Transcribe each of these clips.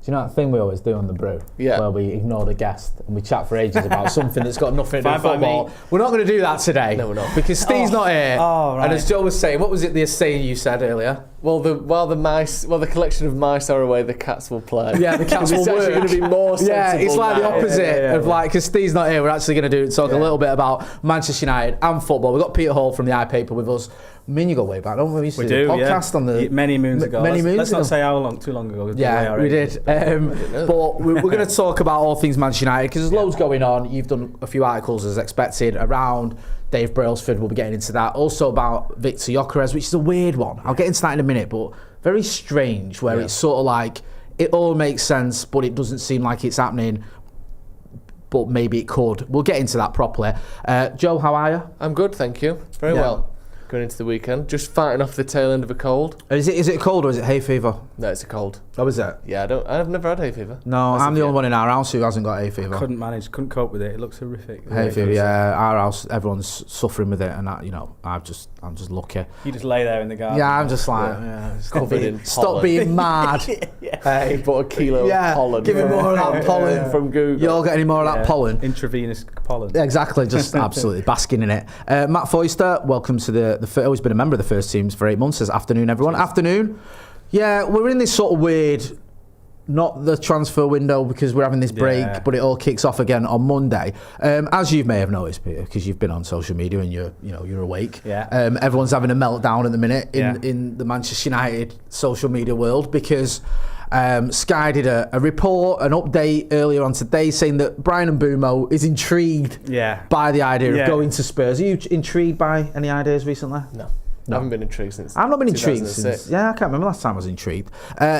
you know that thing we always do on the Brew? Yeah. Where we ignore the guest and we chat for ages about something that's got nothing to do with Fine by football. me. We're not going to do that today. No, we're not. Because Steve's not here. Oh, right. And as Joe was saying, what was it the saying you said earlier? Well, the collection of mice are away, the cats will play. Yeah, the cats will It's work. actually going to be more sensible. Yeah, it's like the now. opposite of like, because Steve's not here, we're actually going to talk a Yeah. little bit about Manchester United and football. We've got Peter Hall from the iPaper with us. Me and you go way back, don't we? We used to do a podcast on the... Many moons ago. Let's not say how long, too long ago. Yeah, we did. But we're going to talk about all things Manchester United because there's loads going on. You've done a few articles as expected around Dave Brailsford. We'll be getting into that. Also about Viktor Gyokeres, which is a weird one. I'll get into that in a minute, but very strange where it's sort of like it all makes sense, but it doesn't seem like it's happening. But maybe it could. We'll get into that properly. Joe, how are you? I'm good, thank you. Very well. Going into the weekend, just fighting off the tail end of a cold. Is it a cold or is it hay fever? No, it's a cold. Oh, is it? Yeah, I've never had hay fever. No, I'm the only one in our house who hasn't got hay fever. Couldn't cope with it. It looks horrific. Hay fever, yeah. Our house, everyone's suffering with it, and I'm just lucky. You just lay there in the garden. Yeah, I'm just like, Covered in stop pollen. being mad. Hey, bought a kilo of pollen. Give me more of that pollen from Google. You all get any more of that pollen? Intravenous pollen. Exactly, just absolutely basking in it. Matt Foyster, welcome to the always been a member of the first teams for 8 months. Says afternoon, everyone. Afternoon. Yeah, we're in this sort of weird, not the transfer window because we're having this break, but it all kicks off again on Monday. As you may have noticed, Peter, because you've been on social media and you're awake. Yeah. Everyone's having a meltdown at the minute in the Manchester United social media world because Sky did a report, an update earlier on today saying that Brian Mbeumo is intrigued by the idea of going to Spurs. Are you intrigued by any ideas recently? No. I haven't been intrigued since. I've not been intrigued 2006. since. Yeah, I can't remember last time I was intrigued.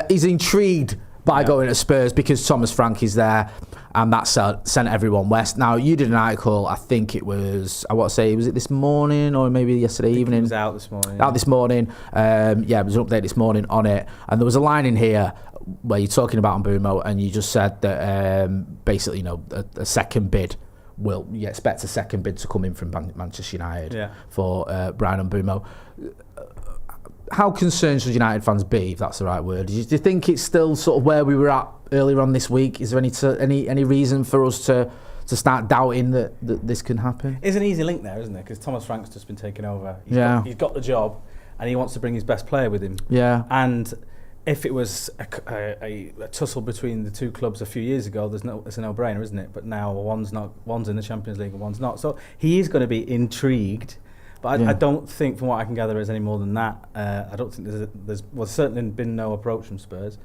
He's intrigued by going to Spurs because Thomas Frank is there, and that sent everyone west. Now, you did an article, I think it was, was it this morning or maybe yesterday evening? It was out this morning. Out this morning. It was an update this morning on it. And there was a line in here where you're talking about Mbeumo, and you just said that basically, a second bid. You expect a second bid to come in from Manchester United for Brian Mbeumo. How concerned should United fans be, if that's the right word? Do you think it's still sort of where we were at earlier on this week? Is there any reason for us to start doubting that this can happen? It's an easy link there, isn't it? Because Thomas Frank's just been taken over. He's got the job, and he wants to bring his best player with him. Yeah. And if it was a tussle between the two clubs a few years ago, it's a no-brainer, isn't it? But now one's in the Champions League and one's not. So he is going to be intrigued. But I don't think, from what I can gather, there's any more than that. I don't think there's certainly been no approach from Spurs.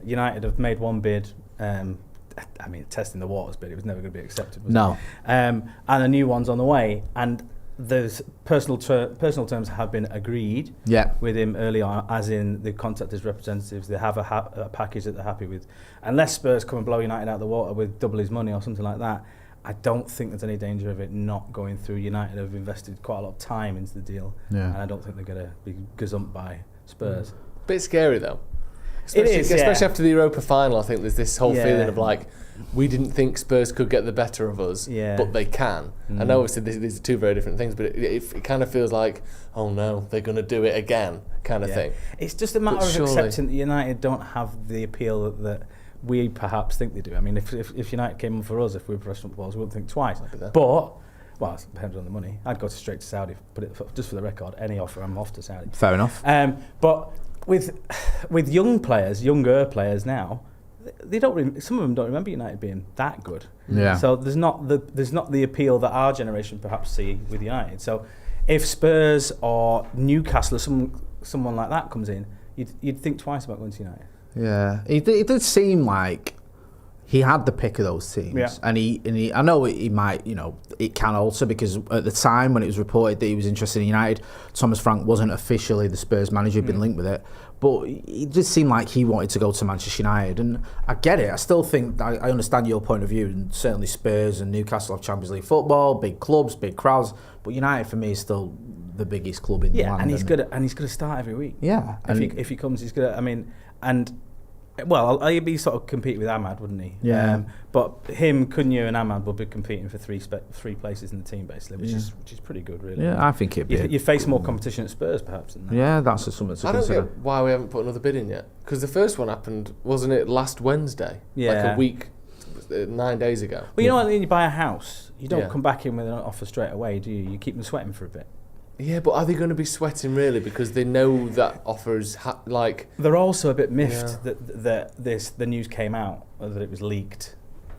United have made one bid. Testing the waters bid. It was never going to be accepted. Was it? And a new one's on the way. And there's personal terms have been agreed with him early on, as in they contact his representatives. They have a package that they're happy with. Unless Spurs come and blow United out of the water with double his money or something like that, I don't think there's any danger of it not going through. United have invested quite a lot of time into the deal, and I don't think they're going to be gazumped by Spurs. Bit scary though. Especially after the Europa final. I think there's this whole feeling of like, we didn't think Spurs could get the better of us, but they can. I know obviously these are two very different things, but it kind of feels like, oh no, they're going to do it again, kind of thing. It's just a matter of accepting that United don't have the appeal that we perhaps think they do. I mean, if United came on for us, if we were professional footballers, we wouldn't think twice. But, well, it depends on the money. I'd go straight to Saudi. Just for the record, any offer, I'm off to Saudi. Fair enough. But with younger players now, some of them don't remember United being that good. Yeah. So there's not the appeal that our generation perhaps see with United. So if Spurs or Newcastle or someone like that comes in, you'd think twice about going to United. Yeah, it did seem like he had the pick of those teams, and he I know he might, it can also, because at the time when it was reported that he was interested in United, Thomas Frank wasn't officially the Spurs manager, he'd been linked with it, but it did seem like he wanted to go to Manchester United, and I get it. I still think I understand your point of view, and certainly Spurs and Newcastle have Champions League football, big clubs, big crowds, but United for me is still the biggest club in the land. And he's going to start every week. Yeah, if he comes, he's going to. I mean, and Well, he'd be sort of competing with Ahmad, wouldn't he? Yeah. But him, Cunha, and Ahmad will be competing for three places in the team, basically, which is pretty good, really. Yeah, I think it'd be. You face more competition at Spurs, perhaps. Than that. Yeah, that's something to consider. I don't get why we haven't put another bid in yet. Because the first one happened, wasn't it, last Wednesday? Yeah. Like a week, 9 days ago. Well, you know, when you buy a house, you don't come back in with an offer straight away, do you? You keep them sweating for a bit. Yeah, but are they going to be sweating really? Because they know that offers They're also a bit miffed that the news came out that it was leaked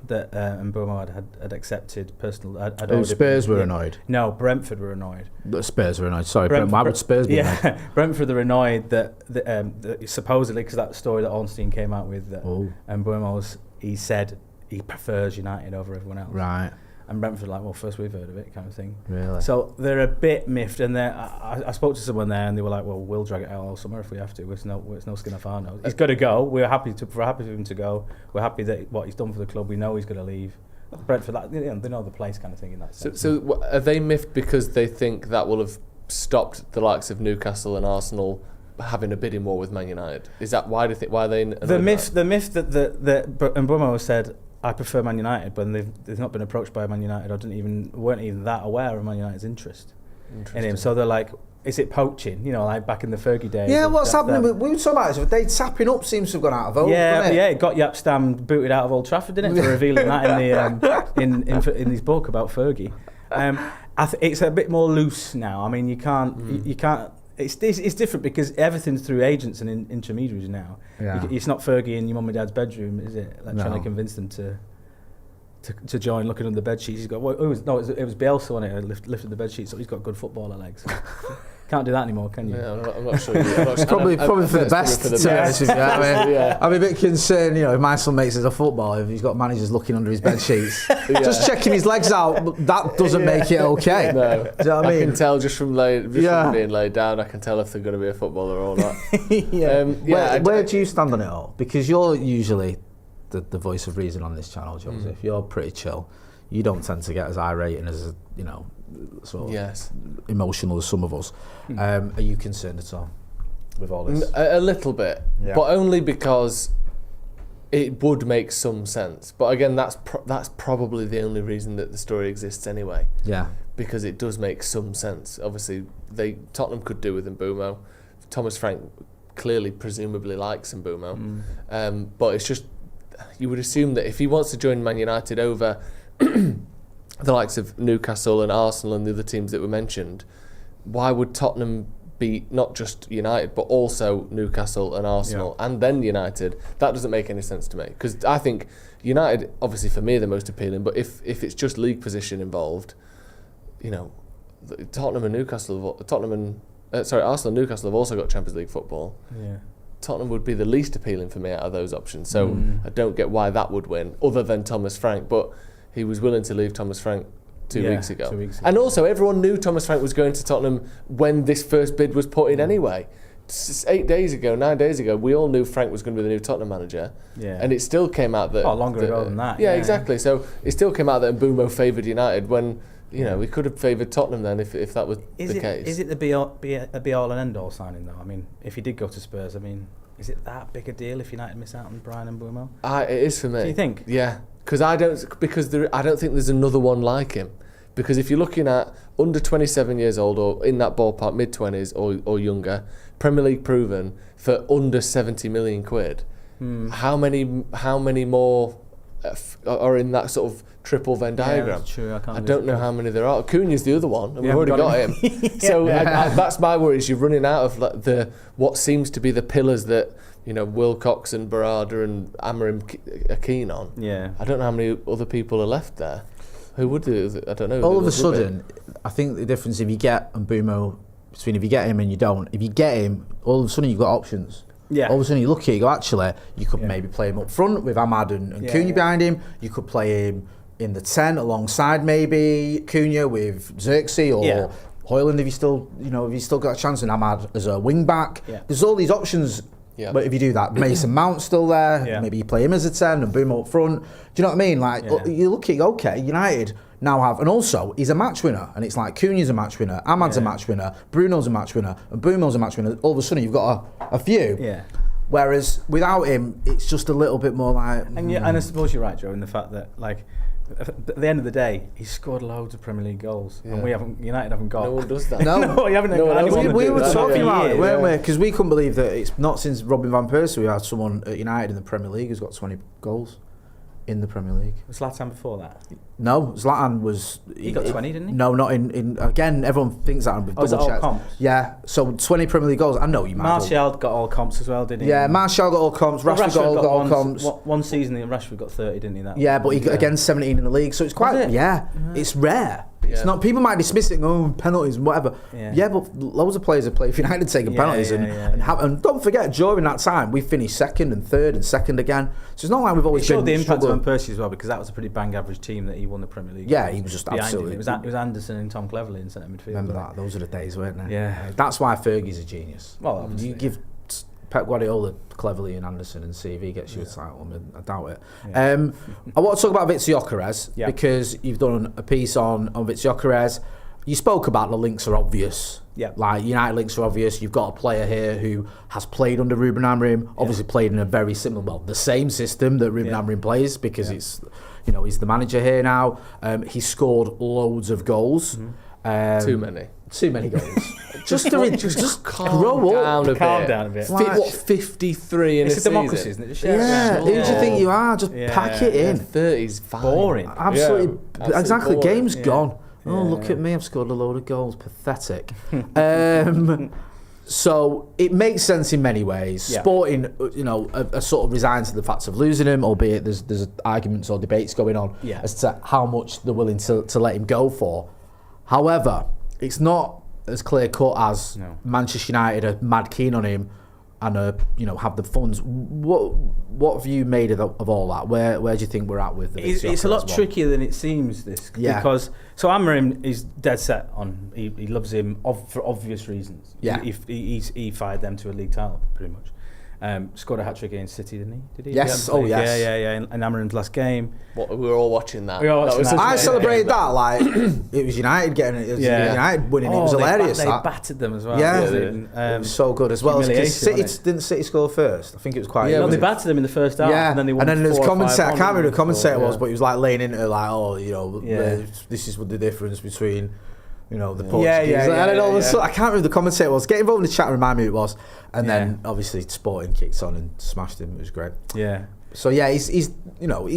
that Mbeumo had accepted personal. Spurs were annoyed. No, Brentford were annoyed. The Spurs were annoyed. Sorry, why would Spurs be annoyed? Yeah, Brentford are annoyed that supposedly because that story that Ornstein came out with that Mbeumo's he said he prefers United over everyone else. Right. And Brentford like, well, first we've heard of it, kind of thing. Really? So they're a bit miffed, and I spoke to someone there, and they were like, well, we'll drag it out all summer if we have to. It's no skin off our nose. He's got to go. We're happy for him to go. We're happy that what he's done for the club. We know he's going to leave. Brentford, they know the place, kind of thing in that sense. So are they miffed because they think that will have stopped the likes of Newcastle and Arsenal having a bidding war with Man United? Is that why they think? Why are they the myth that Mbeumo said, I prefer Man United, but they've not been approached by Man United or weren't even that aware of Man United's interest in him. So they're like, is it poaching? You know, like back in the Fergie days. Yeah, what's happening? We were talking about this. They tapping up seems to have gone out of vote. Yeah, it got Jaap Stam booted out of Old Trafford, didn't it, for revealing that in his book about Fergie. It's a bit more loose now. I mean, you can't. It's different because everything's through agents and intermediaries now. Yeah. It's not Fergie in your mum and dad's bedroom, is it? Like trying to convince them to join, looking under the bed sheets. He's got it was Bielsa on it who lifted the bed sheets, so he's got good footballer legs. Can't do that anymore, can you? Yeah, I'm not sure. It's probably for the best. I'm a bit concerned, if my son makes it a footballer, if he's got managers looking under his bed sheets, just checking his legs out, that doesn't make it okay. No. Do you know what I mean? I can tell just from being laid down, I can tell if they're going to be a footballer or not. Where do you stand on it all? Because you're usually the voice of reason on this channel, Joseph. You're pretty chill. You don't tend to get as irate and as sort of emotional as some of us. Are you concerned at all with all this? A little bit, but only because it would make some sense. But again, that's probably the only reason that the story exists anyway. Yeah, because it does make some sense. Obviously, Tottenham could do with Mbeumo. Thomas Frank clearly, presumably likes Mbeumo, but it's just you would assume that if he wants to join Man United over the likes of Newcastle and Arsenal and the other teams that were mentioned, why would Tottenham beat not just United but also Newcastle and Arsenal and then United? That doesn't make any sense to me, because I think United, obviously for me, are the most appealing, but if it's just league position involved, Arsenal and Newcastle have also got Champions League football. Yeah. Tottenham would be the least appealing for me out of those options, so I don't get why that would win other than Thomas Frank, but he was willing to leave Thomas Frank 2 weeks ago. And also, everyone knew Thomas Frank was going to Tottenham when this first bid was put in anyway. 9 days ago, we all knew Frank was going to be the new Tottenham manager. Yeah. And it still came out that... longer ago than that. Yeah, exactly. So it still came out that Mbeumo favoured United when, we could have favoured Tottenham then if that was the case. Is it the be all and end all signing, though? I mean, if he did go to Spurs, is it that big a deal if United miss out on Brian Mbeumo? It is for me. Do you think? Yeah. I don't think there's another one like him. Because if you're looking at under 27 years old or in that ballpark, mid-20s or younger, Premier League proven for under 70 million quid, how many more are in that sort of triple Venn diagram? Yeah, that's true. I don't know how many there are. Cunha's the other one, and we've already got him. So that's my worry, is you're running out of what seems to be the pillars that Wilcox and Barada and Amorim are keen on. Yeah. I don't know how many other people are left there. Who would do? I don't know. All of a sudden, I think the difference if you get Mbeumo between if you get him and you don't. If you get him, all of a sudden you've got options. Yeah. All of a sudden you look at it, you go, actually, you could maybe play him up front with Ahmad and Cunha behind him. You could play him in the 10 alongside maybe Cunha with Xerxes or Højlund if you still got a chance, and Ahmad as a wing back. Yeah. There's all these options. Yeah. But if you do that, Mason Mount's still there. Maybe you play him as a 10 and Mbeumo up front. Do you know what I mean? Like you look at, okay, United now have, and also he's a match winner, and it's like Cunha's a match winner, Ahmad's a match winner, Bruno's a match winner, and Mbeumo's a match winner. All of a sudden you've got a few. Yeah. Whereas without him, it's just a little bit more like. And I suppose you're right, Joe, in the fact that at the end of the day, he's scored loads of Premier League goals, and United haven't got. No one does that. No, you haven't. We were talking about it, weren't we? Because we couldn't believe that it's not since Robin van Persie we had someone at United in the Premier League who's got 20 goals in the Premier League. Was Zlatan before that? No, Zlatan was. He got 20, didn't he? No, not in. Again, everyone thinks that. Was it all comps? Yeah, so 20 Premier League goals. I know you might. Martial got all comps as well, didn't he? Yeah, Martial got all comps. Rashford got all comps. One season, Rashford got 30, didn't he? But he got again 17 in the league. So it's quite. It's rare. It's not. People might dismiss it. Penalties and whatever. Yeah, but loads of players have played for United taking penalties and don't forget during that time we finished second and third and second again. So it's not like we've always been. It showed the impact of Van Persie as well, because that was a pretty bang average team that he won the Premier League. Yeah, he was just absolutely. It was Anderson and Tom Cleverley in centre midfield. Remember that? Those are the days, weren't they? Yeah. That's why Fergie's a genius. Well, obviously. You give Pep Guardiola Cleverley and Anderson and see if he gets you a title. I doubt it. Yeah. I want to talk about Viktor Gyokeres because you've done a piece on Viktor Gyokeres. You spoke about the links are obvious. Yeah. Like United links are obvious. You've got a player here who has played under Ruben Amorim, obviously played in a very similar, the same system that Ruben Amorim plays because it's, he's the manager here now. He's scored loads of goals. Too many goals. just calm down a bit. Calm down a bit. What 53 in a season? It's a democracy, isn't it? Who do you think you are? Just pack it in. 30's fine. Boring. Absolutely exactly. Boring. Game's gone. Look at me, I've scored a load of goals. Pathetic. So it makes sense in many ways. Yeah. Sporting, are sort of resigned to the fact of losing him, albeit there's arguments or debates going on as to how much they're willing to let him go for. However, it's not as clear cut as Manchester United are mad keen on him and have the funds. What have you made of all that? Where do you think we're at with the It's a lot trickier than it seems, because Amorim is dead set on he loves him for obvious reasons. He fired them to a league title pretty much. Scored a hat-trick against City, didn't he? Did he? Yes. Yes. Yeah. In Amorim's last game. We were all watching that. I celebrated that like it was United getting it. United winning. It was hilarious. They battered them as well. Yeah, it was so good as well. Didn't City score first? I think it was quite. They battered them in the first half. Yeah, and then they won. And then there's commentator. I can't remember who the commentator was, Yeah. but he was like laying into it, like, this is what the difference between. The Portuguese. I can't remember the commentator was. Get involved in the chat and remind me who it was. And then obviously Sporting kicked on and smashed him. It was great. Yeah. So he's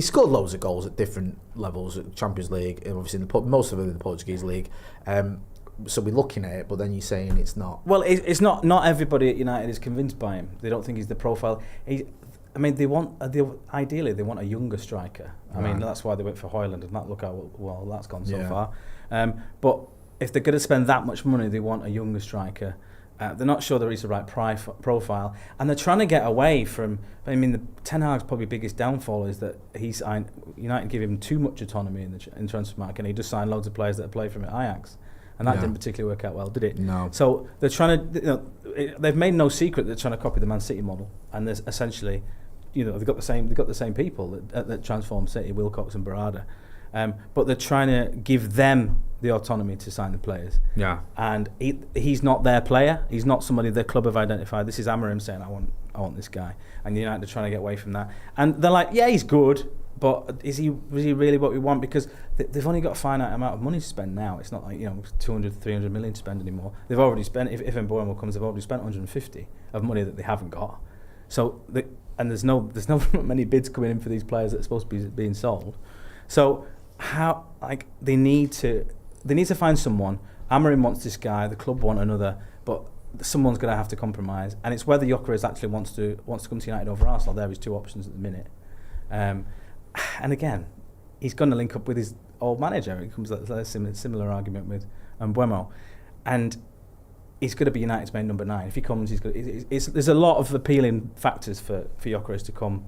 scored loads of goals at different levels at Champions League, obviously most of them in the Portuguese league. So we're looking at it, but then you're saying it's not. Well, it's not. Not everybody at United is convinced by him. They don't think he's the profile. Ideally they want a younger striker. I mean, that's why they went for Højlund, and look how well that's gone so far. But if they're going to spend that much money, they want a younger striker. They're not sure there is the right profile, and they're trying to get away from. The Ten Hag's probably biggest downfall is that United give him too much autonomy in transfer market, and he just signed loads of players that pllayed from Ajax, and that didn't particularly work out well, did it? No. So they're trying to. They've made no secret they're trying to copy the Man City model, and there's essentially, they've got the same people that transform City, Wilcox and Barada. But they're trying to give them the autonomy to sign the players. Yeah. And he's not their player. He's not somebody their club have identified. This is Amorim saying, I want this guy. And United are trying to get away from that. And they're like, he's good, but is he really what we want? Because they've only got a finite amount of money to spend now. It's not like 200, 300 million to spend anymore. They've already spent, if Mbeumo comes, they've already spent 150 of money that they haven't got. So and there's no many bids coming in for these players that are supposed to be being sold. So they need to find someone. Amorim wants this guy, the club want another, but someone's going to have to compromise, and it's whether Gyokeres actually wants to come to United over Arsenal. There is two options at the minute, and again, he's going to link up with his old manager. It comes to a similar argument with Mbeumo, and he's going to be United's main number 9. If he comes, there's a lot of appealing factors for Gyokeres to come.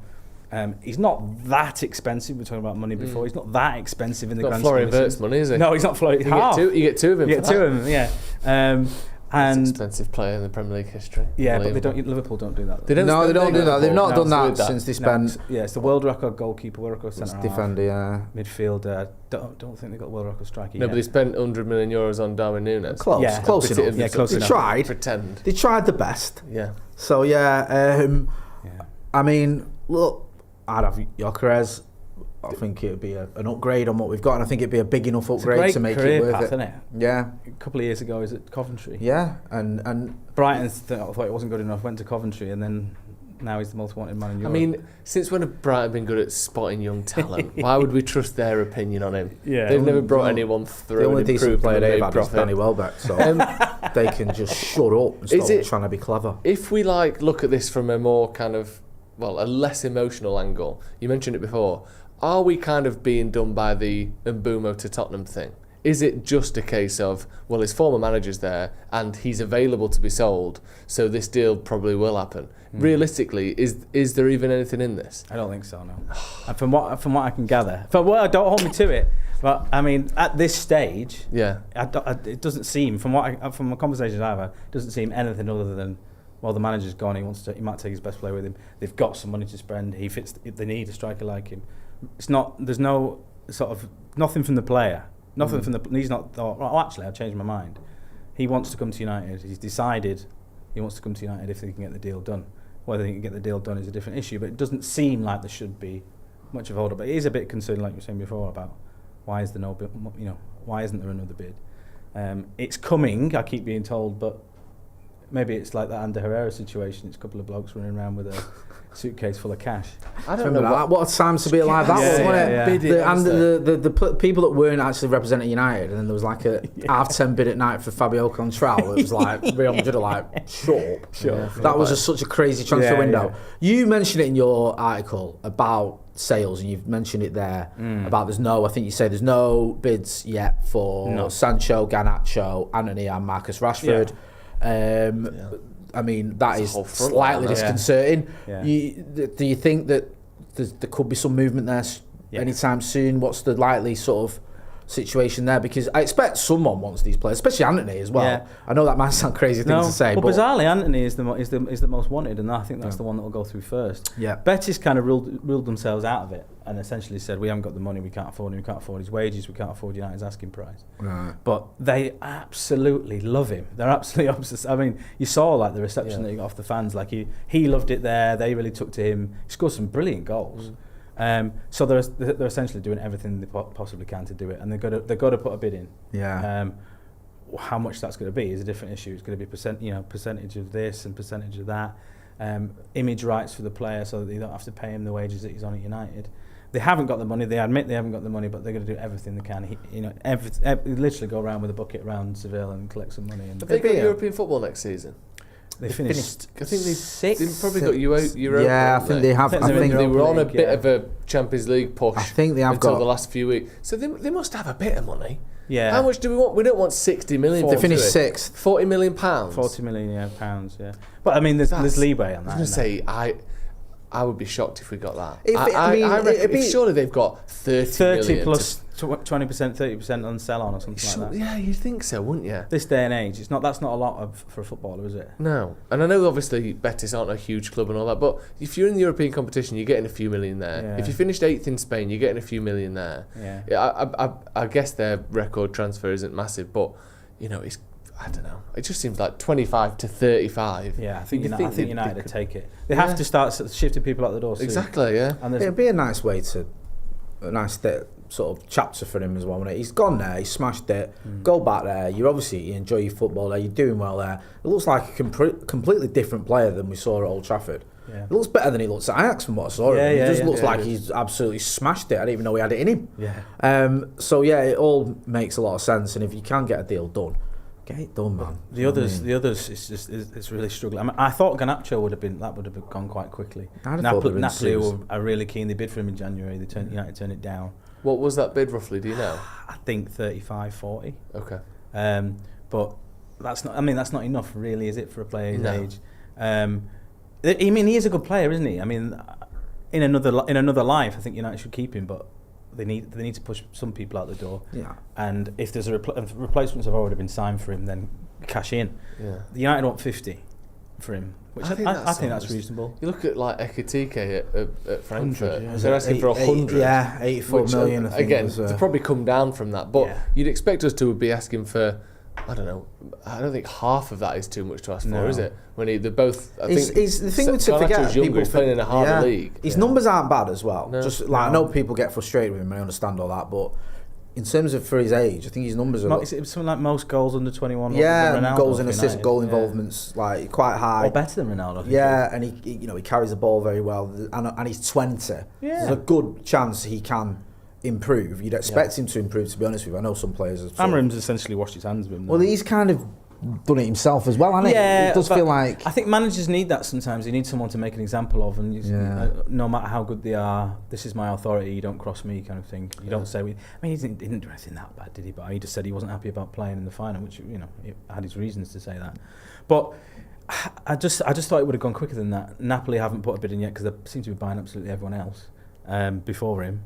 He's not that expensive. We were talking about money before. He's not that expensive in the grand scheme. Florian Wirtz money, is he? No, he's not Florian. You get two of him. You get two of them, yeah. And expensive player in the Premier League history. Yeah, but Liverpool don't do that. They don't do that. They've not done that since they spent. It's the world record goalkeeper, world record centre half, defender, midfielder. Don't think they got world record striker. No, but they spent €100 million on Darwin Núñez. Close enough. Close enough. They tried. Pretend. They tried the best. Yeah. So Yeah. I mean, look, I'd have Gyokeres. I think it would be an upgrade on what we've got, and I think it'd be a big enough upgrade to make it worth path, it. Isn't it? Yeah. A couple of years ago, he was at Coventry. Yeah, and Brighton thought it wasn't good enough, went to Coventry, and then now he's the most wanted man in Europe. I mean, since when have Brighton been good at spotting young talent? Why would we trust their opinion on him? Yeah. They've never brought anyone through. The only decent player they've had is profit. Danny Welbeck, so they can just shut up and stop trying to be clever. If we look at this from a more kind of, a less emotional angle, you mentioned it before, are we kind of being done by the Mbeumo to Tottenham thing? Is it just a case of, his former manager's there and he's available to be sold, so this deal probably will happen? Realistically, is there even anything in this? I don't think so, no. And from what I can gather, don't hold me to it, but I mean, at this stage, it doesn't seem, from the conversations I've had, it doesn't seem anything other than, the manager's gone. He might take his best player with him. They've got some money to spend. He fits. They need a striker like him. There's no sort of nothing from the player. Nothing from the. He's not thought. Actually, I changed my mind. He wants to come to United. He's decided he wants to come to United if they can get the deal done. Whether they can get the deal done is a different issue. But it doesn't seem like there should be much of a hold up. But it is a bit concerning, like you were saying before, about why is there no bid? Why isn't there another bid? It's coming. I keep being told, but maybe it's like that Ander Herrera situation. It's a couple of blokes running around with a suitcase full of cash. I don't know what a time to be like that was, wasn't it? The people that weren't actually representing United, and then there was like a half-10 bid at night for Fabio Contral. It was like Real Madrid are like, shut up. That was just such a crazy transfer window. You mentioned it in your article about sales, and you've mentioned it there about I think you say there's no bids yet for Sancho, Garnacho, Antony and Marcus Rashford. I mean, that is slightly disconcerting. Yeah. Do you think that there could be some movement there anytime soon? What's the likely sort of situation there? Because I expect someone wants these players, especially Antony as well. Yeah. I know that might sound crazy thing to say, but bizarrely, Antony is the most wanted, and I think that's the one that will go through first. Yeah, Betis kind of ruled themselves out of it and essentially said, we haven't got the money, we can't afford him, we can't afford his wages, we can't afford United's asking price. Right. But they absolutely love him. They're absolutely obsessed. I mean, you saw like the reception that he got off the fans. Like he loved it there. They really took to him. He scored some brilliant goals. So they're essentially doing everything they possibly can to do it, and they've got to put a bid in. Yeah. How much that's going to be is a different issue. It's going to be percentage of this and percentage of that. Image rights for the player, so that they don't have to pay him the wages that he's on at United. They haven't got the money. They admit they haven't got the money, but they're going to do everything they can. Literally go around with a bucket around Seville and collect some money. Have they got European football next season? They finished. I think they've probably got Euro. Yeah, I think they have. I think they were on a bit of a Champions League push. I think they have until the last few weeks. So they must have a bit of money. Yeah. How much do we want? We don't want 60 million. They finished sixth. 40 million pounds. 40 million pounds. Yeah. But I mean, there's leeway on that. I was going to say I would be shocked if we got that. I reckon surely they've got 30 million plus 20%, 30% on sell-on or something like that. Yeah, you'd think so, wouldn't you? This day and age, that's not a lot for a footballer, is it? No. And I know obviously Betis aren't a huge club and all that, but if you're in the European competition, you're getting a few million there. Yeah. If you finished 8th in Spain, you're getting a few million there. Yeah. I guess their record transfer isn't massive, but it's, I don't know. It just seems like 25 to 35. Yeah, I think United would take it. They have to start shifting people out the door soon. Exactly, yeah. And it'd be a nice way sort of chapter for him as well. He's gone there, he smashed it. Go back there. You enjoy your football there. You're doing well there. It looks like a completely different player than we saw at Old Trafford. Yeah. It looks better than he looks at Ajax from what I saw. He just looks like he's absolutely smashed it. I didn't even know he had it in him. Yeah. So it all makes a lot of sense. And if you can get a deal done, get it done, man. The others, it's really struggling. I mean, I thought Garnacho would have gone quite quickly. Napoli are really keen. They bid for him in January. United turned it down. What was that bid roughly? Do you know? I think 35, 40. Okay. But that's not enough, really, is it, for a player his age? He is a good player, isn't he? I mean, in another life, I think United should keep him, but they need to push some people out the door. Yeah. And if there's replacements have already been signed for him, then cash in. Yeah. The United want 50 for him, which I think that's reasonable. You look at like Ekitike at Frankfurt, they're asking for 100. Yeah, 84 million. Again, to probably come down from that, but you'd expect us to be asking for I don't know. I don't think half of that is too much to ask for, is it? When they're both. I think the thing to forget. Was younger. He's playing in a harder league. His numbers aren't bad as well. No. Just like I know people get frustrated with him. I understand all that, but in terms of for his age, I think his numbers are. It's something like most goals under 21. Yeah, goals and assists, goal involvements, like quite high. Or better than Ronaldo. Yeah, and he carries the ball very well, and he's 20. Yeah. There's a good chance he can improve. You'd expect him to improve, to be honest with you. I know some players have Amorim's essentially washed his hands with him. Well, he's kind of done it himself as well, hasn't he? Yeah, it does feel like... I think managers need that sometimes. You need someone to make an example of, and no matter how good they are, this is my authority, you don't cross me, kind of thing. You don't say... he didn't do anything that bad, did he? But he just said he wasn't happy about playing in the final, which, he had his reasons to say that. But I just thought it would have gone quicker than that. Napoli haven't put a bid in yet because they seem to be buying absolutely everyone else before him.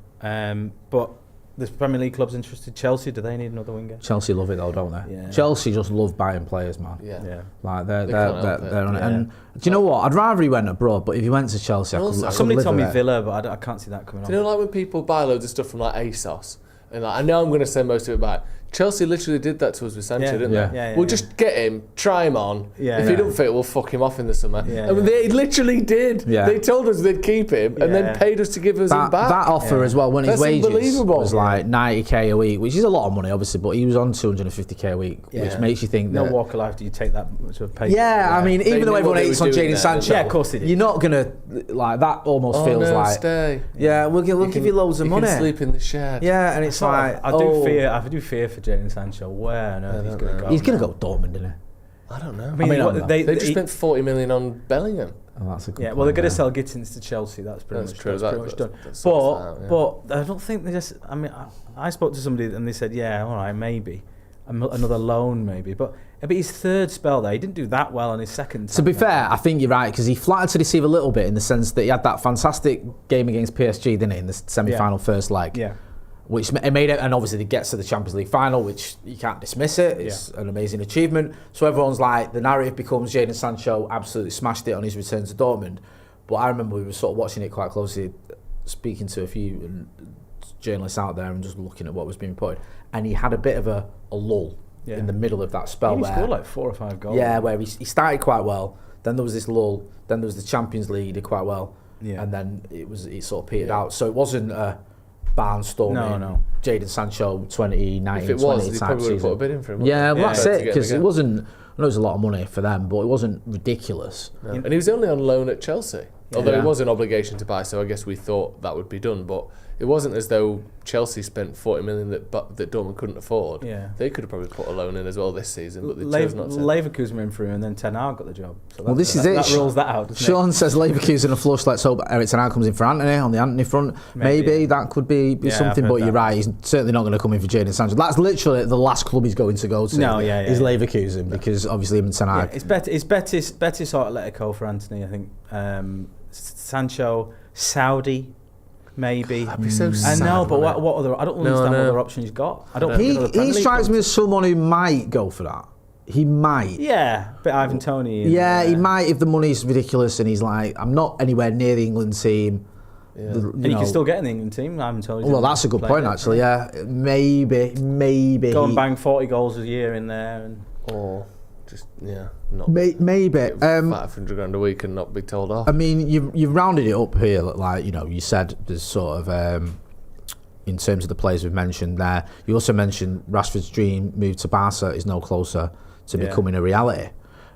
But the Premier League clubs interested. Chelsea, do they need another winger? Chelsea love it though, don't they? Yeah. Chelsea just love buying players, man. Yeah. Like they're on it. And do you know what? I'd rather he went abroad, but if he went to Chelsea, I could somebody live told me with it. Villa, but I can't see that coming on. Do you know, like when people buy loads of stuff from like ASOS, and like, I know I'm going to send most of it back. Chelsea literally did that to us with Sancho, didn't they? Yeah, we'll just get him, try him on. If he don't fit, we'll fuck him off in the summer. And they literally did. Yeah. They told us they'd keep him and then paid us to give us him back. That offer as well, when his wages was like 90k a week, which is a lot of money, obviously, but he was on 250k a week, which makes you think no that... walk of life do you take that much of a pay. I mean, even though everyone hates on Jadon Sancho, of course they did. You're not going to... Like, that almost feels like... Stay. Yeah, we'll give you loads of money. You can sleep in the shed. Yeah, and it's like... I do fear for Jadon Sancho. Where on earth he's going to go? He's going to go Dortmund, isn't he? I don't know. I mean they just spent 40 million on Bellingham. Oh, that's a good point, well, they're going to sell Gittins to Chelsea. That's pretty much done. But I don't think they just... I mean, I spoke to somebody and they said, all right, maybe. Another loan, maybe. But his third spell there, he didn't do that well on his second. To be fair, I think you're right, because he flattered to deceive a little bit in the sense that he had that fantastic game against PSG, didn't he, in the semi-final first leg. Yeah. Which made it, and obviously he gets to the Champions League final, which you can't dismiss it. It's an amazing achievement. So everyone's like, the narrative becomes Jadon Sancho absolutely smashed it on his return to Dortmund. But I remember we were sort of watching it quite closely, speaking to a few journalists out there and just looking at what was being put. And he had a bit of a lull in the middle of that spell. He scored like 4 or 5 goals. Yeah, where he started quite well. Then there was this lull. Then there was the Champions League, he did quite well. Yeah. And then it sort of petered out. So it wasn't a barnstorming Jadon Sancho 2019-20 if it was, he probably would have put a bid in for him. That's it, because it wasn't... I know it was a lot of money for them, but it wasn't ridiculous. No. And he was only on loan at Chelsea. Although it was an obligation to buy, so I guess we thought that would be done. But it wasn't as though Chelsea spent 40 million that Dortmund couldn't afford. Yeah. They could have probably put a loan in as well this season, but they chose not to. Leverkusen went through and then Ten Hag got the job. So that rules that out, doesn't Sean says Leverkusen are flush. Let's hope Eric Ten Hag comes in for Antony on the Antony front. Maybe that could be something, but you're right. He's certainly not going to come in for Jadon Sancho. That's literally the last club he's going to go to. Is Leverkusen, because obviously him and Ten Hag. It's Betis or Atletico for Antony, I think. Sancho, Saudi, maybe. That'd be so sad. I know, but what other? I don't understand what other option he's got. He strikes me as someone who might go for that. He might. Yeah, but Ivan Toney. He might if the money's ridiculous and he's like, I'm not anywhere near the England team. Yeah. And you can still get in the England team. Ivan Toney. Well, that's a good point, actually. Yeah, maybe. Go and bang 40 goals a year in there, or just not maybe $500,000 a week and not be told off. I mean, you've rounded it up here, like you said. There's sort of in terms of the players we've mentioned there. You also mentioned Rashford's dream move to Barca is no closer to becoming a reality.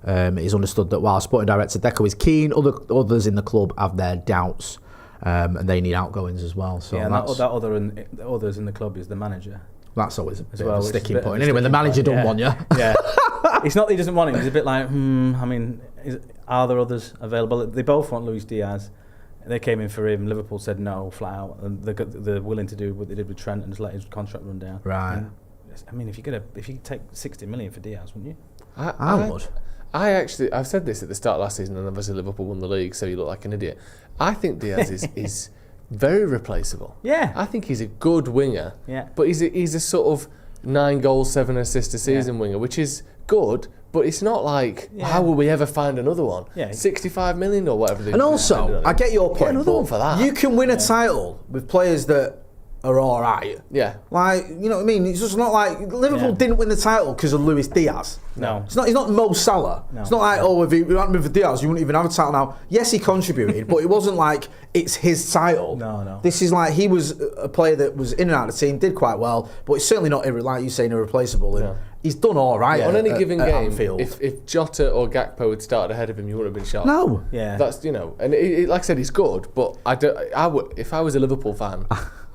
It's understood that while sporting director Deco is keen, others in the club have their doubts, and they need outgoings as well. So others in the club is the manager. That's always a bit of a sticking point. Anyway, the manager don't want you. Yeah. It's not that he doesn't want him. He's a bit like, I mean, are there others available? They both want Luis Diaz. They came in for him. Liverpool said no, flat out, and they're willing to do what they did with Trent and just let his contract run down. Right. And, I mean, if you take 60 million for Diaz, wouldn't you? I would. I've said this at the start of last season, and obviously Liverpool won the league, so you look like an idiot. I think Diaz is very replaceable. Yeah. I think he's a good winger. Yeah. But he's a sort of 9 goals, 7 assists a season winger, which is good, but it's not like, how will we ever find another one? Yeah. 65 million or whatever. And also, I get your point. Get another one for that. You can win a title with players that are all right. Yeah. Like, you know what I mean? It's just not like Liverpool didn't win the title because of Luis Diaz. No. It's not Mo Salah. No. It's not like, if he hadn't been for Diaz, you wouldn't even have a title now. Yes, he contributed, but it wasn't like it's his title. No. This is like, he was a player that was in and out of the team, did quite well, but it's certainly not, like you saying, irreplaceable. Yeah. He's done all right. On any given game, Anfield. if Jota or Gakpo had started ahead of him, you wouldn't have been shocked. No. Yeah. That's, and like I said, he's good, but if I was a Liverpool fan,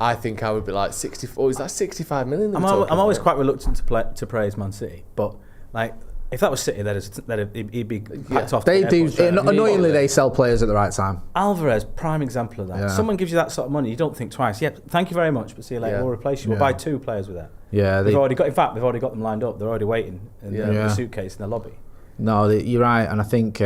I think I would be like 64. Is that 65 million? I'm always quite reluctant to praise Man City, but like if that was City, he'd be packed off. They do. Annoyingly, they sell players at the right time. Alvarez, prime example of that. Yeah. Someone gives you that sort of money, you don't think twice. Yeah, thank you very much, but see you later. We'll replace you. We'll buy 2 players with that. Yeah, we've already got them lined up. They're already waiting in the suitcase in the lobby. No, you're right, and I think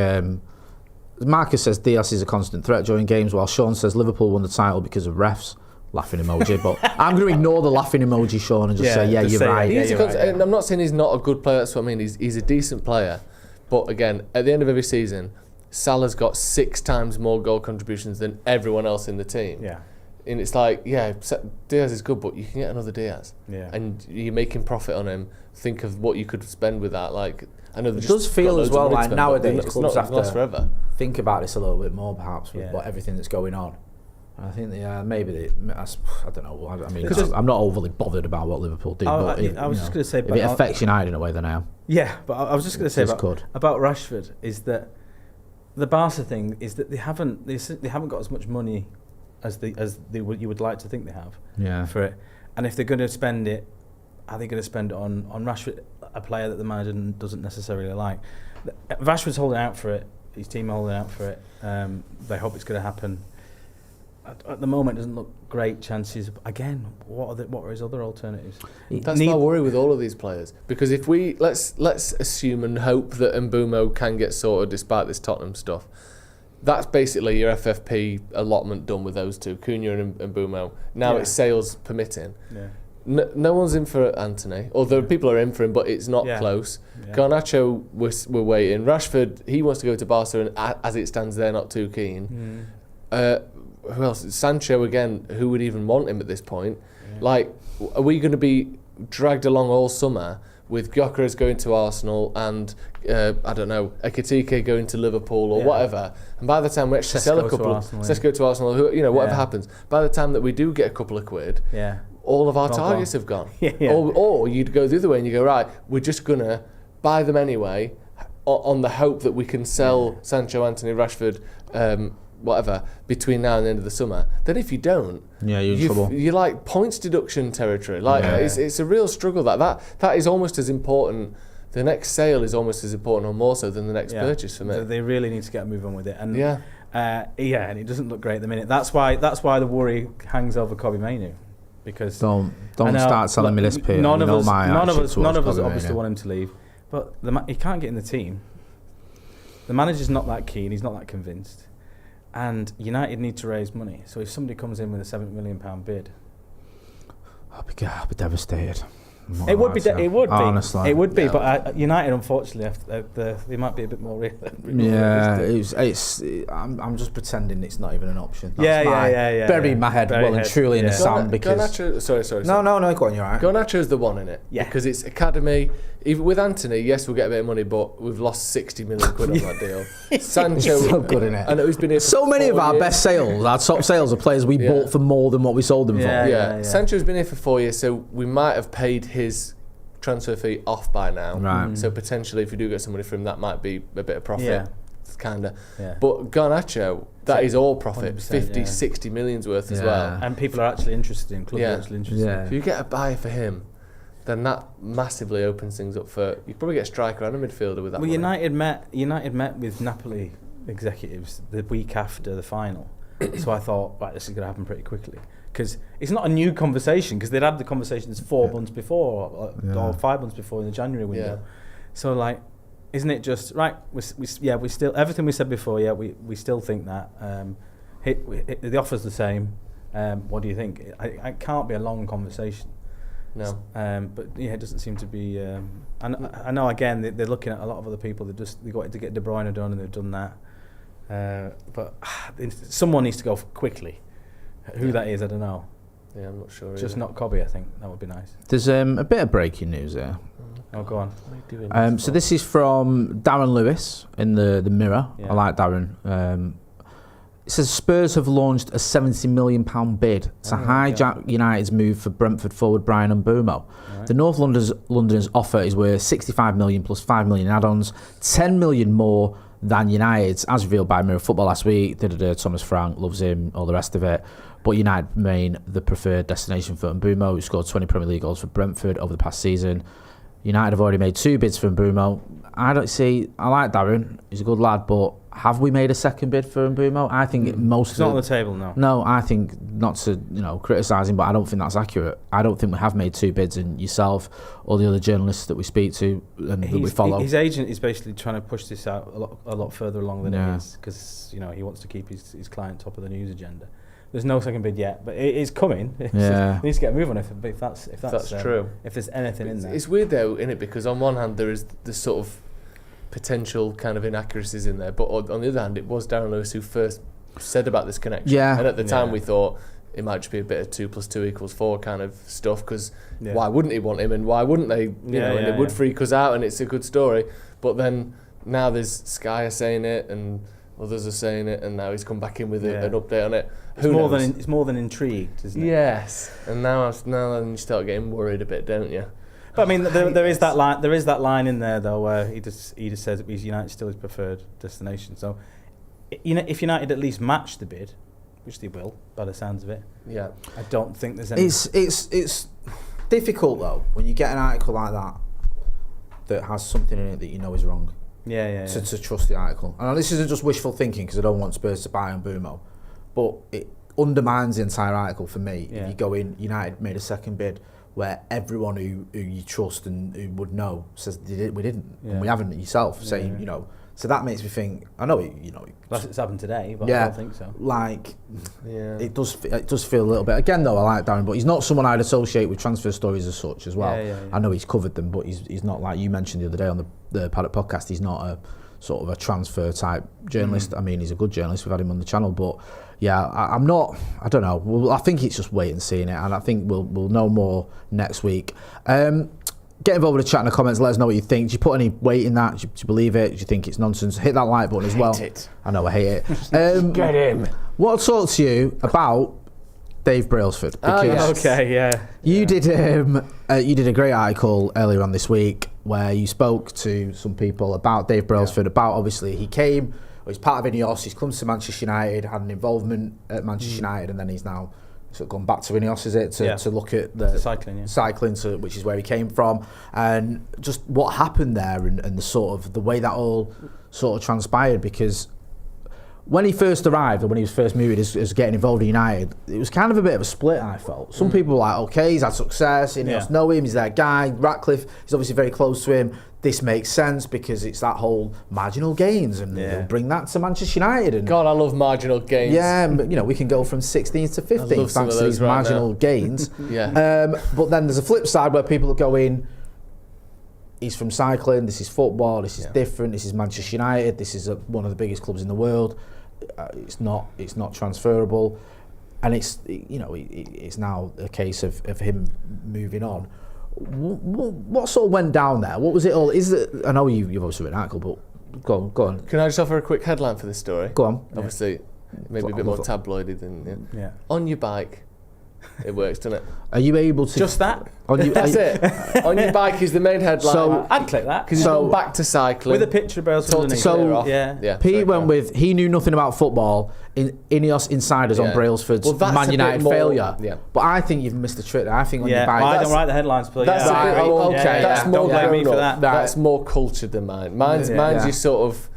Marcus says Diaz is a constant threat during games, while Sean says Liverpool won the title because of refs. Laughing emoji, but I'm going to ignore the laughing emoji, Sean, and just say, you're right. And I'm not saying he's not a good player. That's what I mean. He's a decent player, but again, at the end of every season, Salah's got 6 times more goal contributions than everyone else in the team. Yeah. And it's like, Diaz is good, but you can get another Diaz. Yeah. And you're making profit on him. Think of what you could spend with that. Like, I know it does feel as well like nowadays clubs have to forever. Think about this a little bit more, perhaps, with everything that's going on. I think maybe I don't know. I mean, I'm not overly bothered about what Liverpool do. But I was just going to say, if it affects United in a way, then I am. Yeah, but I was just going to say about Rashford is that the Barca thing is that they haven't got as much money as you would like to think they have for it. And if they're going to spend it, are they going to spend it on Rashford, a player that the manager doesn't necessarily like? Rashford's holding out for it. His team are holding out for it. They hope it's going to happen. At the moment, it doesn't look great chances. Again, what are his other alternatives? That's my worry with all of these players. Because if let's assume and hope that Mbeumo can get sorted despite this Tottenham stuff, that's basically your FFP allotment done with those two, Cunha and Mbeumo. Now it's sales permitting. Yeah. No one's in for Antony, although people are in for him, but it's not close. Yeah. Garnacho, we're waiting. Rashford, he wants to go to Barca, and as it stands, they're not too keen. Who else? Sancho again. Who would even want him at this point? Yeah. Like, are we going to be dragged along all summer with Gyokeres going to Arsenal and I don't know, Ekitike going to Liverpool or whatever? And by the time we actually sell a couple, Sesko to Arsenal, whatever happens. By the time that we do get a couple of quid, all of our targets have gone. Or you'd go the other way and you go, right, we're just gonna buy them anyway, on the hope that we can sell Sancho, Anthony, Rashford. Whatever between now and the end of the summer. Then if you don't, you're in trouble. You're like points deduction territory. Like it's a real struggle. That is almost as important. The next sale is almost as important or more so than the next purchase for me. So they really need to get a move on with it. And and it doesn't look great at the minute. That's why the worry hangs over Kobbie Mainoo, because don't start selling me this Peter. None of us obviously want him to leave, but he can't get in the team. The manager's not that keen. He's not that convinced. And United need to raise money. So if somebody comes in with a £7 million bid, I'll be devastated. It would be. Honestly, it would be. But United, unfortunately, they might be a bit more real. I'm just pretending it's not even an option. That's burying my head well and truly in the sand because. Garnacho, sorry. No, go on, you're right. Garnacho's the one in it. Yeah. Because it's academy. Even with Anthony, yes, we'll get a bit of money, but we've lost 60 million quid on that deal. Sancho, so good in it. I know he's been here. So many of our best sales, our top sales, are players we bought for more than what we sold them for. Yeah. Sancho's been here for 4 years, so we might have paid his transfer fee off by now. Right. So potentially, if we do get somebody from that, might be a bit of profit. Yeah. Kinda. Yeah. But Garnacho, that is all profit. 50, 60 million's worth as well. And people are actually interested in clubs. Are actually interested. If you get a buyer for him, then that massively opens things up for. You probably get a striker and a midfielder with that. Well, United met with Napoli executives the week after the final, so I thought, right, this is going to happen pretty quickly, because it's not a new conversation, because they'd had the conversations 4 months before or 5 months before in the January window. So like, isn't it just right? We still everything we said before. Yeah, we still think that the offer's the same. What do you think? It can't be a long conversation. No. But it doesn't seem to be. I know again they're looking at a lot of other people. They got to get De Bruyne done, and they've done that. But someone needs to go quickly. Who that is, I don't know. Yeah, I'm not sure. Just either. not Kobbie, I think. That would be nice. There's a bit of breaking news here. Oh, go on. So this is from Darren Lewis in the Mirror. Yeah. I like Darren. It says Spurs have launched a £70 million bid to hijack United's move for Brentford forward Bryan Mbeumo. Right. The North Londoners offer is worth £65 million plus £5 million add-ons, £10 million more than United's, as revealed by Mirror Football last week. Thomas Frank loves him, all the rest of it. But United remain the preferred destination for Mbeumo, who scored 20 Premier League goals for Brentford over the past season. United have already made 2 bids for Mbeumo. I like Darren, he's a good lad, but have we made a second bid for Mbeumo? I think it's not on the table, no. No, I think, not to criticise him, but I don't think that's accurate. I don't think we have made 2 bids, and yourself, all the other journalists that we speak to and that we follow. His agent is basically trying to push this out a lot further along than it is, because he wants to keep his client top of the news agenda. There's no second bid yet, but it is coming. He needs to get a move on if that's true. If there's anything in there. It's weird though, isn't it? Because on one hand there is this sort of potential kind of inaccuracies in there, but on the other hand, it was Darren Lewis who first said about this connection. Yeah. And at the time we thought it might just be a bit of 2 + 2 = 4 kind of stuff, because why wouldn't he want him, and why wouldn't they? And it would freak us out, and it's a good story. But then now there's Sky are saying it, and others are saying it, and now he's come back in with an update on it. It's more than intrigued, isn't it? Yes, and now then you start getting worried a bit, don't you? But I mean, there is that line. There is that line in there though, where he just says that United still his preferred destination. So, if United at least match the bid, which they will, by the sounds of it. Yeah, I don't think there's any. It's difficult though when you get an article like that has something in it that you know is wrong. To trust the article. And this isn't just wishful thinking, because I don't want Spurs to buy Mbeumo, but it undermines the entire article for me. If you go in, United made a second bid where everyone who you trust and who would know says we didn't, and we haven't yourself saying, so that makes me think, I know Unless it's happened today, but I don't think so. It does feel a little bit. Again though, I like Darren, but he's not someone I'd associate with transfer stories as such as well. I know he's covered them, but he's not, like you mentioned the other day on the Paddock podcast, he's not a sort of a transfer type journalist. I mean, he's a good journalist, we've had him on the channel, but I don't know. Well, I think it's just wait and seeing it, and I think we'll know more next week. Get involved with the chat in the comments. Let us know what you think. Do you put any weight in that? Do you believe it? Do you think it's nonsense? Hit that like button as well. I know, I hate it. Get him. Want to talk to you about Dave Brailsford? Because you did a great article earlier on this week where you spoke to some people about Dave Brailsford. About, obviously, he came. He's part of Ineos. He's come to Manchester United, had an involvement at Manchester United, and then he's now sort of gone back to Ineos, is it, to look at the cycling, which is where he came from, and just what happened there, and the sort of the way that all sort of transpired. Because when he first arrived, or when he was first moved as getting involved in United, it was kind of a bit of a split, I felt. Some people were like, okay, he's had success, Ineos know him, he's their guy, Ratcliffe, he's obviously very close to him. This makes sense because it's that whole marginal gains, and we'll bring that to Manchester United. And God, I love marginal gains. Yeah, but, we can go from 16th to 15th thanks to these marginal gains. But then there's a flip side where people are going, he's from cycling, this is football, this is different, this is Manchester United, this is one of the biggest clubs in the world. It's not transferable, and it's now a case of him moving on. What sort of went down there? What was it all? I know you've obviously written an article, but go on. Can I just offer a quick headline for this story? Go on. Obviously, maybe a bit more tabloidy than on your bike. It works, doesn't it? Are you able to just that? That's it. On your bike is the main headline. So I'd click that because he's gone back to cycling with a picture of Brailsford. Pete went with he knew nothing about football. Ineos insiders on Brailsford's Man United failure. But I think you've missed the trick there. I think on your bike. I don't write the headlines, please. That's more don't blame me for that. That's more cultured than mine. Mine's your sort of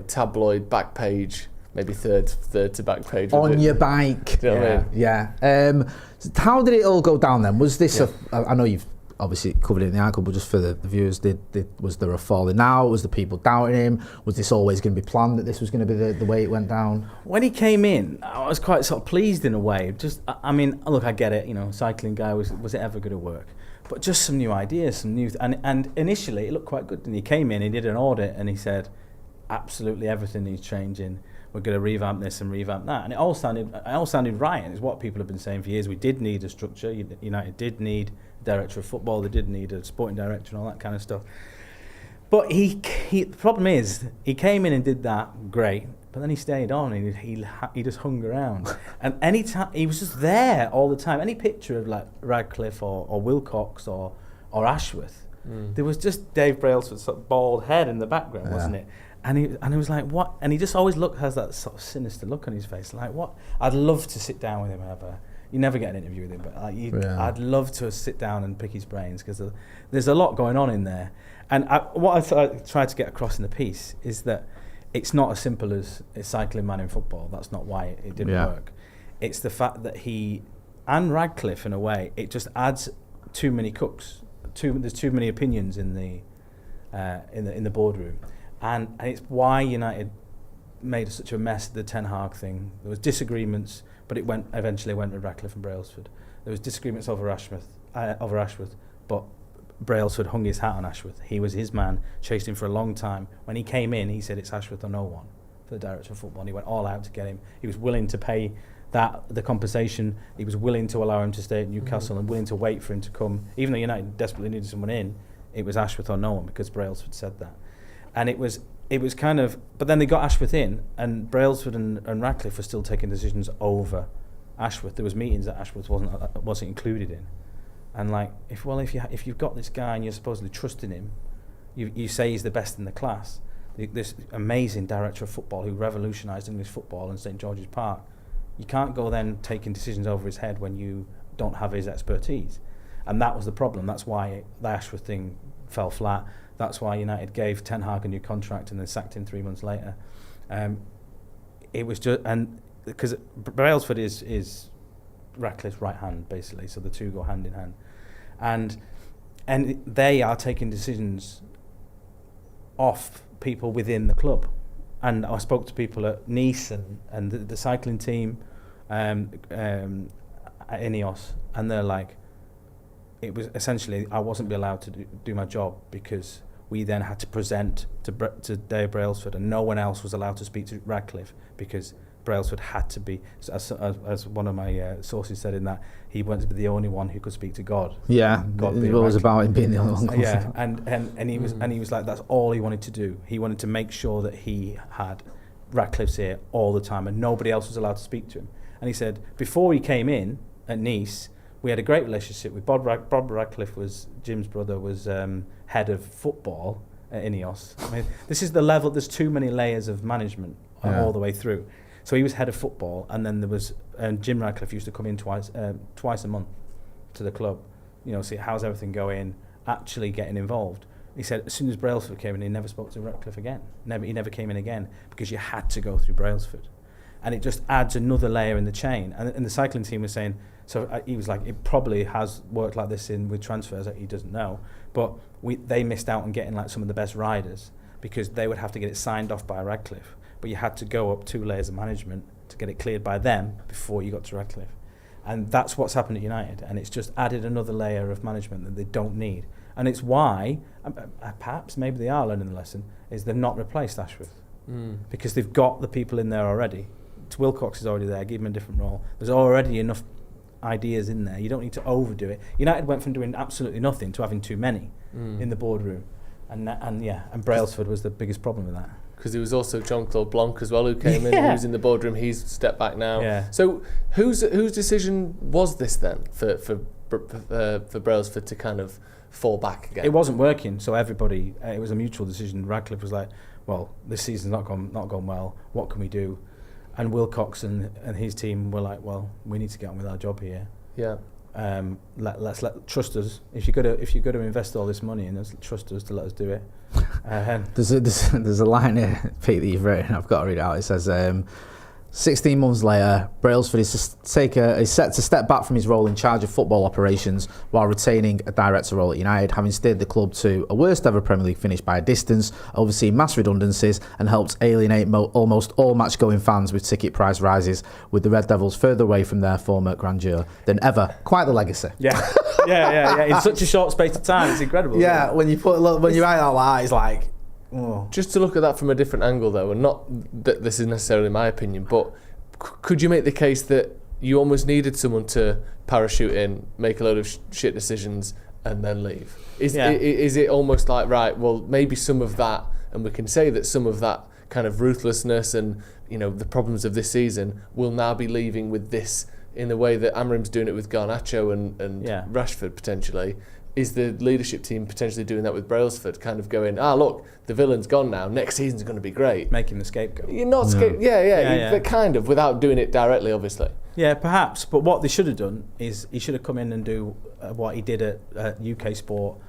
tabloid back page. Maybe third to back page. On your bike. Do you know what I mean? Yeah. How did it all go down then? Was this I know you've obviously covered it in the article, but just for the viewers, was there a falling out? Was the people doubting him? Was this always going to be planned that this was going to be the way it went down? When he came in, I was quite sort of pleased in a way. I mean, look, I get it. Cycling guy, was it ever going to work? But just some new ideas, and initially it looked quite good. And he came in, he did an audit, and he said absolutely everything needs changing. we're going to revamp this and revamp that, and it all sounded right, and it's what people have been saying for years. We did need a structure. United did need a director of football. They did need a sporting director and all that kind of stuff. But the problem is, he came in and did that, great, but then he stayed on and he just hung around. And any time, he was just there all the time. Any picture of like Radcliffe or Wilcox or Ashworth, there was just Dave Brailsford's sort of bald head in the background, wasn't it? And he was like, what? And he just always has that sort of sinister look on his face, like, what? I'd love to sit down with him and have you never get an interview with him, but I'd love to sit down and pick his brains, because there's a lot going on in there. And what I tried to get across in the piece is that it's not as simple as a cycling man in football. That's not why it didn't work. It's the fact that he and Radcliffe, in a way, it just adds too many cooks. There's too many opinions in the boardroom, and it's why United made such a mess of the Ten Hag thing. There was disagreements, but it eventually went with Radcliffe and Brailsford. There was disagreements over Ashworth, but Brailsford hung his hat on Ashworth. He was his man, chased him for a long time. When he came in, he said it's Ashworth or no one for the director of football, and he went all out to get him. He was willing to pay the compensation. He was willing to allow him to stay at Newcastle and willing to wait for him to come. Even though United desperately needed someone in, it was Ashworth or no one, because Brailsford said that. And it was kind of, but then they got Ashworth in, and Brailsford and Radcliffe were still taking decisions over Ashworth. There was meetings that Ashworth wasn't included in. And like, if you've got this guy and you're supposedly trusting him, you say he's the best in the class, this amazing director of football who revolutionised English football in St George's Park, you can't go then taking decisions over his head when you don't have his expertise. And that was the problem. That's why the Ashworth thing fell flat. That's why United gave Ten Hag a new contract and then sacked him 3 months later. It was just, and because Brailsford is Radcliffe's right hand, basically, so the two go hand in hand, and they are taking decisions off people within the club. And I spoke to people at Nice and the cycling team at Ineos, and they're like, it was essentially, I wasn't allowed to do my job, because we then had to present to Dave Brailsford, and no one else was allowed to speak to Radcliffe, because Brailsford had to be, as one of my sources said in that, he wanted to be the only one who could speak to God. Yeah, God it was about him being the only one. Yeah, and he was like, that's all he wanted to do. He wanted to make sure that he had Radcliffe's ear all the time, and nobody else was allowed to speak to him. And he said, before he came in at Nice, we had a great relationship with Bob Radcliffe. Was Jim's brother, was head of football at Ineos. I mean, this is the level. There's too many layers of management all the way through. So he was head of football, and then there was Jim Radcliffe used to come in twice a month to the club, see how's everything going, actually getting involved. He said as soon as Brailsford came in, he never spoke to Radcliffe again. He never came in again, because you had to go through Brailsford, and it just adds another layer in the chain. And the cycling team was saying, so he was like, it probably has worked like this with transfers that he doesn't know, but they missed out on getting like some of the best riders, because they would have to get it signed off by Radcliffe. But you had to go up 2 layers of management to get it cleared by them before you got to Radcliffe. And that's what's happened at United. And it's just added another layer of management that they don't need. And it's why, perhaps maybe they are learning the lesson, is they've not replaced Ashworth. Because they've got the people in there already. Wilcox is already there, give him a different role. There's already enough ideas in there. You don't need to overdo it. United went from doing absolutely nothing to having too many in the boardroom. And Brailsford was the biggest problem with that. Because there was also Jean-Claude Blanc as well, who came in, who's in the boardroom. He's stepped back now. Yeah. So whose decision was this then for Brailsford to kind of fall back again? It wasn't working, so everybody, it was a mutual decision. Radcliffe was like, well, this season's not gone well. What can we do? And Wilcox and his team were like, well, we need to get on with our job here. Yeah. Let's trust us. If you're going to invest all this money in us, trust us to let us do it. There's a line here, Pete, that you've written. I've got to read it out. It says, 16 months later, Brailsford is set to step back from his role in charge of football operations while retaining a director role at United, having steered the club to a worst ever Premier League finish by a distance, overseen mass redundancies and helped alienate almost all match-going fans with ticket price rises, with the Red Devils further away from their former grandeur than ever. Quite the legacy. Yeah. In such a short space of time, it's incredible. Yeah, when you write that like, it's like, Just to look at that from a different angle, though, and not that this is necessarily my opinion, but could you make the case that you almost needed someone to parachute in, make a load of shit decisions, and then leave? Is it almost like, right, well, maybe some of that, and we can say that some of that kind of ruthlessness and, you know, the problems of this season will now be leaving with this, in the way that Amorim's doing it with Garnacho and Rashford potentially? Is the leadership team potentially doing that with Brailsford, kind of going, look, the villain's gone now, next season's going to be great? Making the scapegoat. You're not but kind of, without doing it directly, obviously. Yeah, perhaps. But what they should have done is he should have come in and do what he did at UK Sport,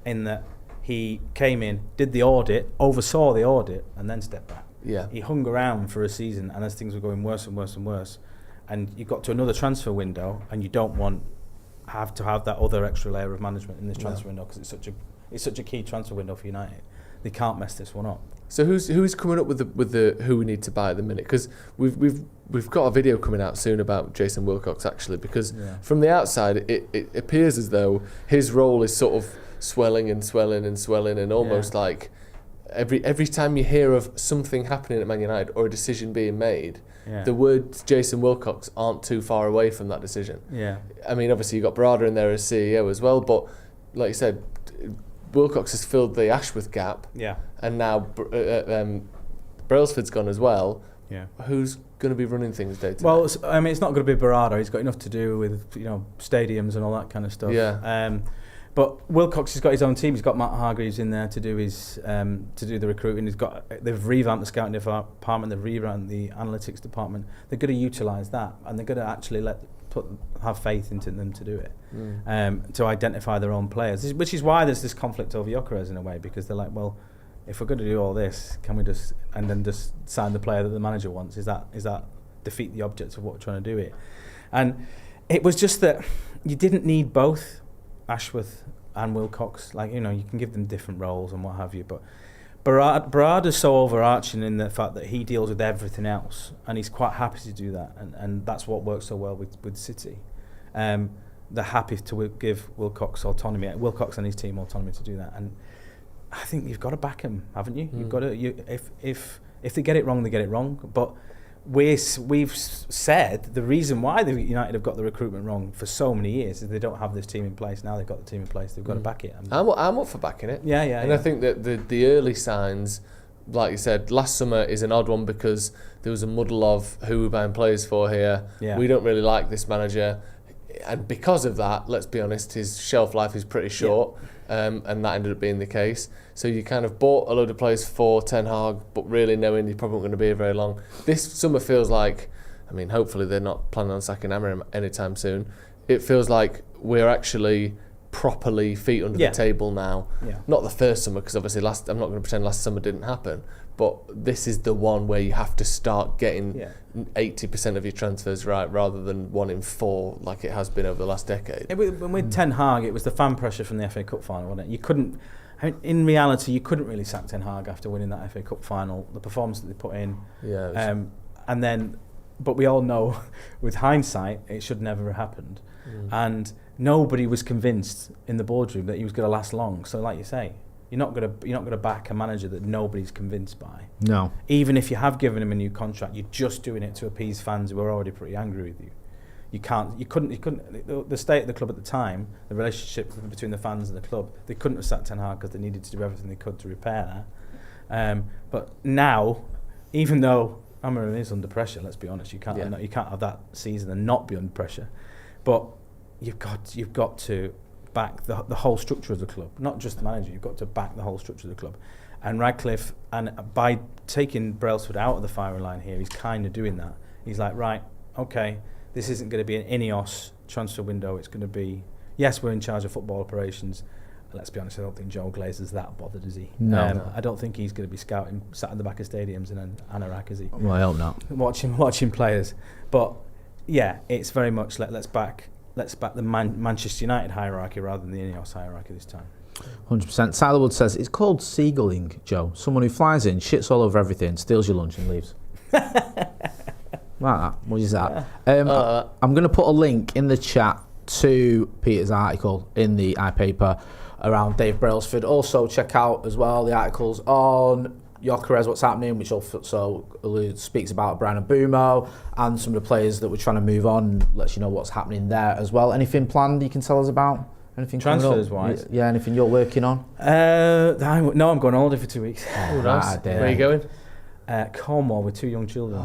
in that he came in, did the audit, oversaw the audit, and then stepped back. Yeah. He hung around for a season, and as things were going worse and worse and worse, and you got to another transfer window, and you don't have to have that other extra layer of management in this transfer window, because it's such a key transfer window for United. They can't mess this one up. So who's coming up with the who we need to buy at the minute? Because we've got a video coming out soon about Jason Wilcox, actually, because from the outside it appears as though his role is sort of swelling and swelling and swelling, and almost like every time you hear of something happening at Man United or a decision being made, the words Jason Wilcox aren't too far away from that decision. Yeah. I mean, obviously you've got Barada in there as CEO as well, but like you said, Wilcox has filled the Ashworth gap. Yeah. And now Brailsford's gone as well. Yeah. Who's going to be running things day to day? Well, I mean, it's not going to be Barada. He's got enough to do with, you know, stadiums and all that kind of stuff. Yeah. But Wilcox has got his own team. He's got Matt Hargreaves in there to do his to do the recruiting. They've revamped the scouting department. They've revamped the analytics department. They're going to utilise that, and they're going to actually have faith into them to do it, to identify their own players. Which is why there's this conflict over Gyokeres in a way, because they're like, well, if we're going to do all this, can we just sign the player that the manager wants? Is that defeat the object of what we're trying to do here? And it was just that you didn't need both Ashworth and Wilcox. Like, you know, you can give them different roles and what have you, but Barada's so overarching in the fact that he deals with everything else, and he's quite happy to do that, and that's what works so well with City. They're happy to give Wilcox and his team autonomy to do that, and I think you've got to back him, haven't you? You've got to. If they get it wrong, they get it wrong, but we've said the reason why the United have got the recruitment wrong for so many years is they don't have this team in place. Now they've got the team in place, they've got to back it. I'm up for backing it. I think that the early signs, like you said, last summer is an odd one because there was a muddle of who we're buying players for here. We don't really like this manager, and because of that, let's be honest, his shelf life is pretty short. And that ended up being the case. So you kind of bought a load of players for Ten Hag, but really knowing you're probably not going to be here very long. This summer feels like, I mean, hopefully they're not planning on sacking Amorim anytime soon. It feels like we're actually properly feet under the table now. Not the first summer, because obviously I'm not going to pretend last summer didn't happen, but this is the one where you have to start getting 80% of your transfers right, rather than 1 in 4 like it has been over the last decade. With Ten Hag, it was the fan pressure from the FA Cup final, wasn't it? You couldn't, I mean, in reality, you couldn't really sack Ten Hag after winning that FA Cup final. The performance that they put in, and then, but we all know, with hindsight, it should never have happened, and nobody was convinced in the boardroom that he was going to last long. So, like you say, you're not going to back a manager that nobody's convinced by. No. Even if you have given him a new contract, you're just doing it to appease fans who are already pretty angry with you. You couldn't. The state of the club at the time, the relationship between the fans and the club, they couldn't have sacked Ten Hag because they needed to do everything they could to repair that. But now, even though Amorim is under pressure, let's be honest, you can't have that season and not be under pressure. But you've got to back the whole structure of the club, not just the manager. You've got to back the whole structure of the club. And Radcliffe, and by taking Brailsford out of the firing line here, he's kind of doing that. He's like, right, okay, this isn't going to be an Ineos transfer window. It's going to be, yes, we're in charge of football operations. Let's be honest, I don't think Joe Glazer's that bothered, is he? No. I don't think he's going to be scouting, sat in the back of stadiums in an anorak, is he? Well, I hope not. Watching players. But yeah, it's very much let's back the Manchester United hierarchy rather than the Ineos hierarchy this time. 100%. Tyler Wood says, it's called seagulling, Joe. Someone who flies in, shits all over everything, steals your lunch and leaves. Like that. What is that? I'm going to put a link in the chat to Peter's article in the iPaper around Dave Brailsford. Also check out as well the articles on Gyokeres, what's happening, which also speaks about Brian Mbeumo and some of the players that we're trying to move on, lets you know what's happening there as well. Anything planned you can tell us about? Anything transfers wise? Yeah, anything you're working on? No, I'm going on holiday for 2 weeks. Oh, nice. Where are you going? Cornwall with 2 young children.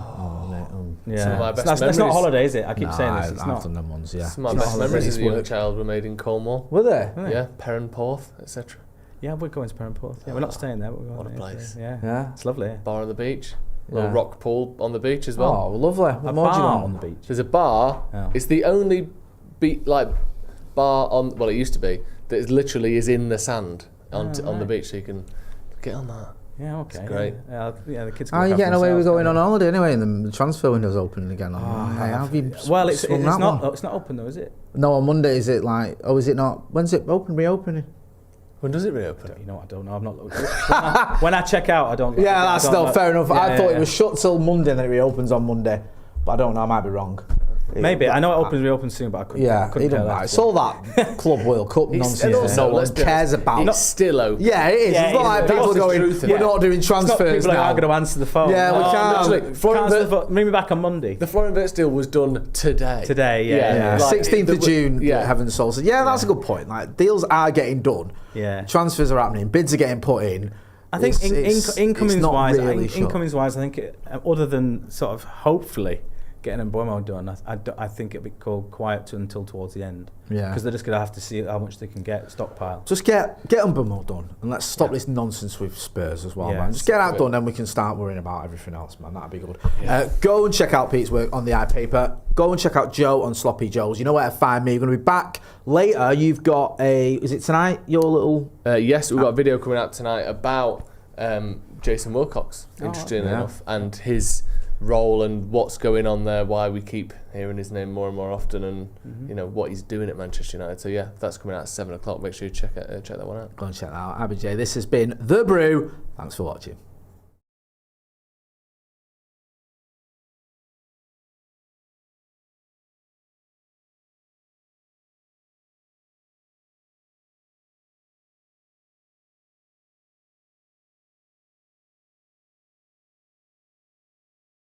Yeah. Some of my best memories. That's not a holiday, is it? I keep saying this. It's not. I've done them ones, yeah. Some of my best memories as a young child were made in Cornwall. Were they? Yeah, Perranporth, etc. Yeah, we're going to Perranporth. Yeah, we're not staying there. But we're going what a place. Yeah, it's lovely. Bar on the beach. Little rock pool on the beach as well. Oh, lovely. What more do you want on the beach? There's a bar. Oh. It's the only bar on. Well, it used to be that literally is in the sand on the beach, so you can get on that. Yeah, okay. It's great. Yeah, the kids. How are you getting away with going on holiday anyway? And the transfer window's opening again. Well, it's not open though, is it? No, on Monday is it like? Oh, is it not? When's it reopening? When does it reopen? You know what, I don't know. I've not looked. When I check out, I don't. Yeah, that's still fair enough. I thought it was shut till Monday and then it reopens on Monday, but I don't know. I might be wrong. Maybe. I know it reopens soon, but I couldn't. Yeah, it don't matter. It's all that Club World Cup nonsense. No one cares about. It's still open. Yeah, it is. Yeah, it's not like people going, we're not doing transfers now. People are going to answer the phone. Yeah, we can't. Ring me back on Monday. The Florian Wirtz deal was done today. Yeah. 16th of June, heaven soul said. Yeah, that's a good point. Like, deals are getting done. Yeah. Transfers are happening. Bids are getting put in. I think incomings wise, I think other than sort of hopefully getting Mbeumo done, I think it'll be quiet until towards the end. Yeah. Because they're just going to have to see how much they can get stockpile. Just get Mbeumo done, and let's stop this nonsense with Spurs as well, man. Just get that done, then we can start worrying about everything else, man. That'd be good. Yeah. Go and check out Pete's work on the iPaper. Go and check out Joe on Sloppy Joe's. You know where to find me. You're going to be back later. You've got is it tonight, your little... yes, we've got a video coming out tonight about Jason Wilcox, interestingly enough, and his role and what's going on there, why we keep hearing his name more and more often, and you know what he's doing at Manchester United. So yeah, that's coming out at 7 o'clock. Make sure you check that one out. Go and check that out. Abby J, this has been The Brew. Thanks for watching.